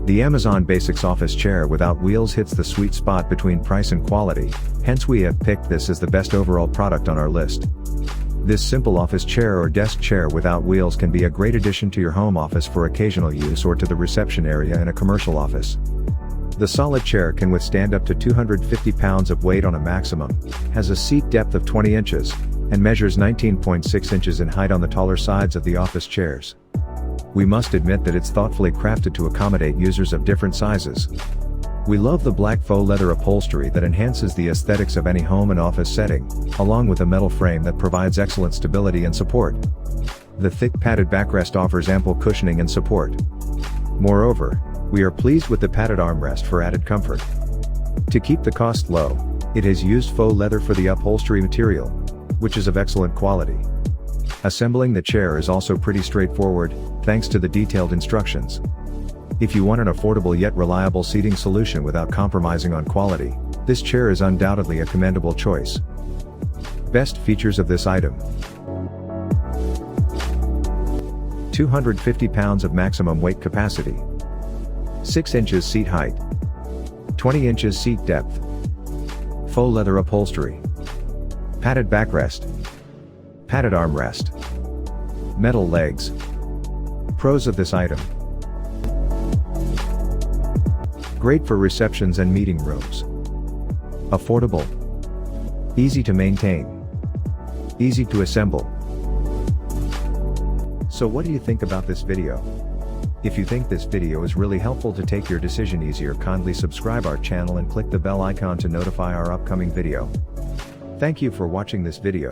The Amazon Basics office chair without wheels hits the sweet spot between price and quality, hence we have picked this as the best overall product on our list. This simple office chair or desk chair without wheels can be a great addition to your home office for occasional use or to the reception area in a commercial office. The solid chair can withstand up to 250 pounds of weight on a maximum, has a seat depth of 20 inches, and measures 19.6 inches in height on the taller sides of the office chairs. We must admit that it's thoughtfully crafted to accommodate users of different sizes. We love the black faux leather upholstery that enhances the aesthetics of any home and office setting, along with a metal frame that provides excellent stability and support. The thick padded backrest offers ample cushioning and support. Moreover, we are pleased with the padded armrest for added comfort. To keep the cost low, it has used faux leather for the upholstery material, which is of excellent quality. Assembling the chair is also pretty straightforward, thanks to the detailed instructions. If you want an affordable yet reliable seating solution without compromising on quality, this chair is undoubtedly a commendable choice. Best features of this item: 250 pounds of maximum weight capacity, 6 inches seat height, 20 inches seat depth, faux leather upholstery, padded backrest, padded armrest, metal legs. Pros of this item: great for receptions and meeting rooms. Affordable. Easy to maintain. Easy to assemble. So what do you think about this video? If you think this video is really helpful to take your decision easier, kindly subscribe our channel and click the bell icon to notify our upcoming video. Thank you for watching this video.